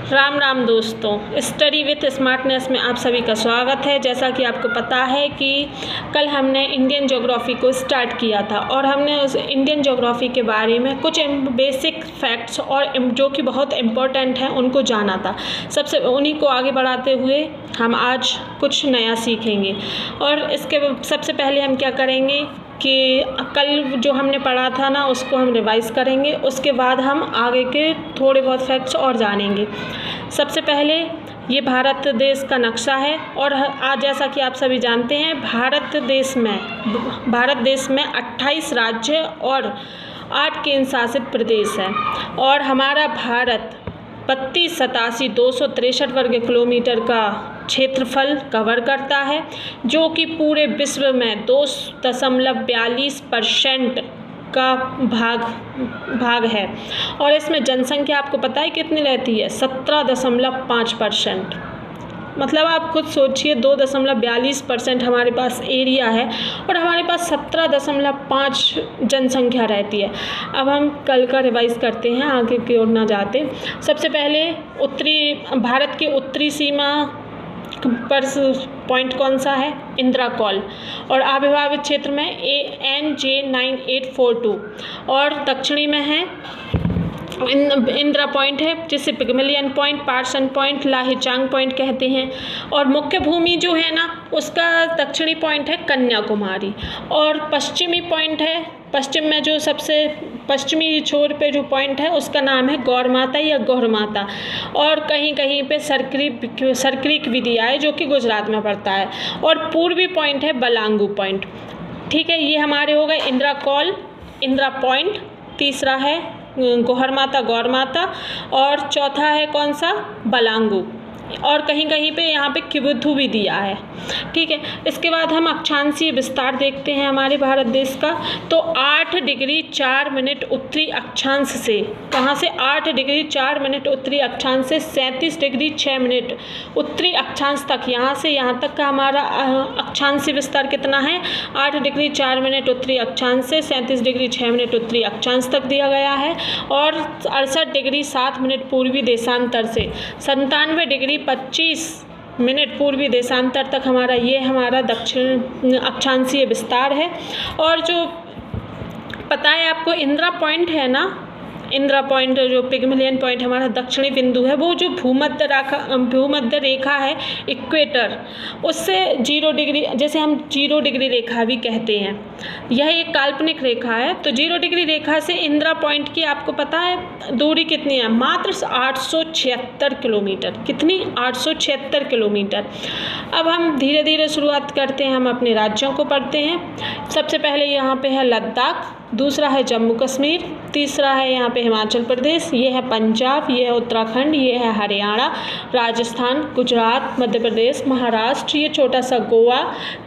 राम राम दोस्तों, study with smartness में आप सभी का स्वागत है। जैसा कि आपको पता है कि कल हमने इंडियन ज्योग्राफी को स्टार्ट किया था और हमने उस इंडियन ज्योग्राफी के बारे में कुछ बेसिक फैक्ट्स और जो कि बहुत इम्पोर्टेंट हैं उनको जाना था। सबसे उन्हीं को आगे बढ़ाते हुए हम आज कुछ नया सीखेंगे। और इसके सबसे पहले हम क्या करेंगे कि कल जो हमने पढ़ा था ना उसको हम रिवाइज़ करेंगे, उसके बाद हम आगे के थोड़े बहुत फैक्ट्स और जानेंगे। सबसे पहले ये भारत देश का नक्शा है और आज जैसा कि आप सभी जानते हैं भारत देश में 28 राज्य और 8 केंद्र शासित प्रदेश हैं और हमारा भारत 32,87,263 वर्ग किलोमीटर का क्षेत्रफल कवर करता है, जो कि पूरे विश्व में 2.42% का भाग है। और इसमें जनसंख्या आपको पता है कितनी रहती है? 17.5%। मतलब आप खुद सोचिए 2.42% हमारे पास एरिया है और हमारे पास 17.5 जनसंख्या रहती है। अब हम कल का रिवाइज़ करते हैं, आगे की ओर ना जाते। सबसे पहले भारत की उत्तरी सीमा पर पॉइंट कौन सा है? इंदिरा कॉल। और अविभाजित क्षेत्र में ANJ 9842 और दक्षिणी में है इंदिरा पॉइंट है, जिसे पिगमिलियन पॉइंट, पार्सन पॉइंट, लाहिचांग पॉइंट कहते हैं। और मुख्य भूमि जो है ना उसका दक्षिणी पॉइंट है कन्याकुमारी और पश्चिमी पॉइंट है, पश्चिम में जो सबसे पश्चिमी छोर पे जो पॉइंट है उसका नाम है गौरमाता या गौरमाता। और कहीं कहीं पे सरक्रीक विदिया है जो कि गुजरात में पड़ता है। और पूर्वी पॉइंट है बलांगू पॉइंट। ठीक है, ये हमारे हो गए इंदिरा कॉल, इंदिरा पॉइंट। तीसरा है गौरमाता और चौथा है कौन सा? बलांगू। और कहीं कहीं पे यहाँ पे किबुथु भी दिया है। ठीक है, इसके बाद हम अक्षांशीय विस्तार देखते हैं हमारे भारत देश का। तो 8 डिग्री 4 मिनट उत्तरी अक्षांश से, कहाँ से? 8 डिग्री 4 मिनट उत्तरी अक्षांश से 37 डिग्री 6 मिनट उत्तरी अक्षांश तक, यहाँ से यहाँ तक का हमारा अक्षांशीय विस्तार कितना है? 8 डिग्री 4 मिनट उत्तरी अक्षांश से 37 डिग्री 6 मिनट उत्तरी अक्षांश तक दिया गया है। और 68 डिग्री 7 मिनट पूर्वी देशांतर से 97 डिग्री 25 मिनट पूर्वी देशांतर तक हमारा दक्षिण अक्षांशीय विस्तार है। और जो पता है आपको इंदिरा पॉइंट है ना, इंदिरा पॉइंट जो पिगमिलियन पॉइंट हमारा दक्षिणी बिंदु है, वो जो भूमध्य रेखा है इक्वेटर, उससे 0 डिग्री, जैसे हम 0 डिग्री रेखा भी कहते हैं, यह एक काल्पनिक रेखा है। तो 0 डिग्री रेखा से इंदिरा पॉइंट की आपको पता है दूरी कितनी है? मात्र 876 किलोमीटर। कितनी? 876 किलोमीटर। अब हम धीरे धीरे शुरुआत करते हैं, हम अपने राज्यों को पढ़ते हैं। सबसे पहले यहाँ पे है लद्दाख, दूसरा है जम्मू कश्मीर, तीसरा है यहाँ पे हिमाचल प्रदेश, ये है पंजाब, ये है उत्तराखंड, ये है हरियाणा, राजस्थान, गुजरात, मध्य प्रदेश, महाराष्ट्र, ये छोटा सा गोवा,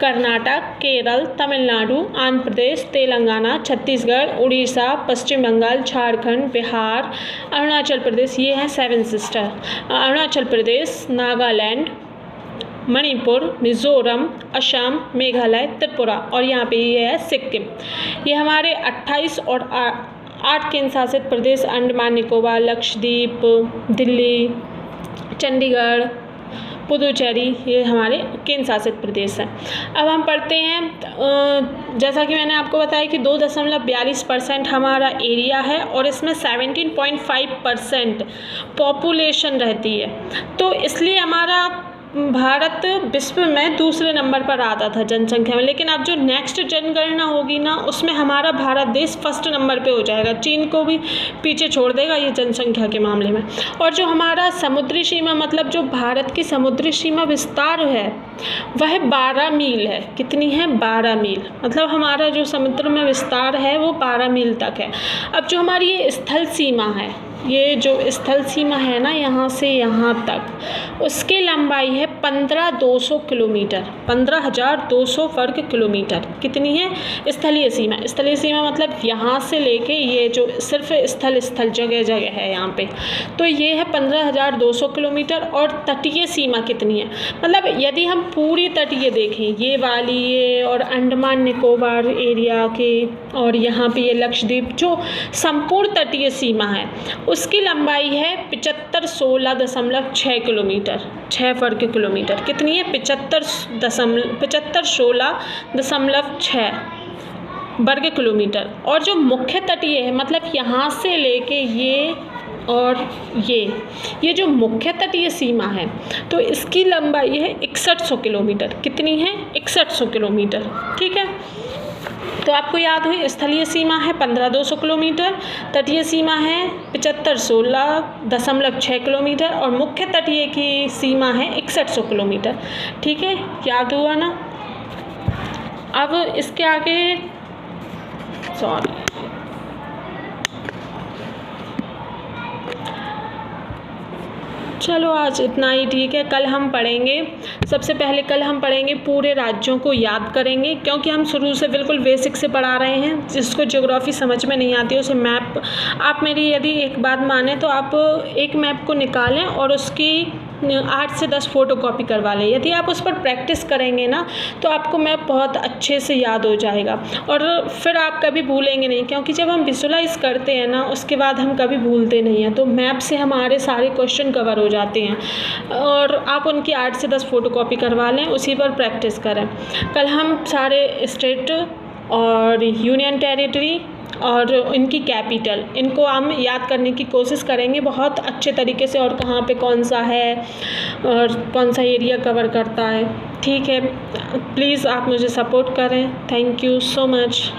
कर्नाटक, केरल, तमिलनाडु, आंध्र प्रदेश, तेलंगाना, छत्तीसगढ़, उड़ीसा, पश्चिम बंगाल, झारखंड, बिहार, अरुणाचल प्रदेश, ये है 7 सिस्टर, अरुणाचल प्रदेश, नागालैंड, मणिपुर, मिज़ोरम, असम, मेघालय, त्रिपुरा और यहाँ पे ये है सिक्किम। ये हमारे 28 और 8 केंद्र शासित प्रदेश, अंडमान निकोबार, लक्षद्वीप, दिल्ली, चंडीगढ़, पुदुचेरी, ये हमारे केंद्र शासित प्रदेश हैं। अब हम पढ़ते हैं, जैसा कि मैंने आपको बताया कि 2.42% हमारा एरिया है और इसमें 17.5% पॉपुलेशन रहती है। तो इसलिए हमारा भारत विश्व में दूसरे नंबर पर आता था जनसंख्या में, लेकिन अब जो नेक्स्ट जनगणना होगी ना उसमें हमारा भारत देश फर्स्ट नंबर पे हो जाएगा, चीन को भी पीछे छोड़ देगा ये जनसंख्या के मामले में। और जो हमारा समुद्री सीमा, मतलब जो भारत की समुद्री सीमा विस्तार है वह 12 मील है। कितनी है? 12 मील। मतलब हमारा जो समुद्र में विस्तार है वो 12 मील तक है। अब जो हमारी ये स्थल सीमा है, ये जो स्थल सीमा है ना यहाँ से यहाँ तक, उसकी लंबाई है 15,200 किलोमीटर, 15,200 वर्ग किलोमीटर। कितनी है स्थलीय सीमा? स्थलीय सीमा मतलब यहाँ से लेके ये जो सिर्फ स्थल जगह जगह है यहाँ पे, तो ये है 15,200 किलोमीटर। और तटीय सीमा कितनी है? मतलब यदि हम पूरी तटीय देखें, ये वाली ये और अंडमान निकोबार एरिया के और यहाँ पे ये लक्षद्वीप, जो संपूर्ण तटीय सीमा है उसकी लंबाई है 7516.6 किलोमीटर, 6 वर्ग किलोमीटर। कितनी है? 7516.6 वर्ग किलोमीटर। और जो मुख्य तटीय है मतलब यहाँ से लेके ये और ये जो मुख्य तटीय सीमा है तो इसकी लंबाई है 6100 किलोमीटर। कितनी है? 6100 किलोमीटर। ठीक है, तो आपको याद हुई स्थलीय सीमा है 15,200 किलोमीटर, तटीय सीमा है 7516.6 किलोमीटर और मुख्य तटीय की सीमा है 6100 किलोमीटर। ठीक है, याद हुआ ना? अब इसके आगे चलो आज इतना ही ठीक है। कल हम पढ़ेंगे, सबसे पहले कल हम पढ़ेंगे पूरे राज्यों को याद करेंगे, क्योंकि हम शुरू से बिल्कुल बेसिक से पढ़ा रहे हैं। जिसको ज्योग्राफी समझ में नहीं आती उसे मैप, आप मेरी यदि एक बात माने तो आप एक मैप को निकालें और उसकी 8 से 10 फ़ोटोकॉपी करवा लें। यदि आप उस पर प्रैक्टिस करेंगे ना तो आपको मैप बहुत अच्छे से याद हो जाएगा और फिर आप कभी भूलेंगे नहीं, क्योंकि जब हम विजुलाइज करते हैं ना उसके बाद हम कभी भूलते नहीं हैं। तो मैप से हमारे सारे क्वेश्चन कवर हो जाते हैं और आप उनकी 8 से 10 फ़ोटोकॉपी करवा लें, उसी पर प्रैक्टिस करें। कल हम सारे स्टेट और यूनियन टेरिटरी और इनकी कैपिटल, इनको हम याद करने की कोशिश करेंगे बहुत अच्छे तरीके से, और कहाँ पे कौन सा है और कौन सा एरिया कवर करता है। ठीक है, प्लीज़ आप मुझे सपोर्ट करें। Thank you so much.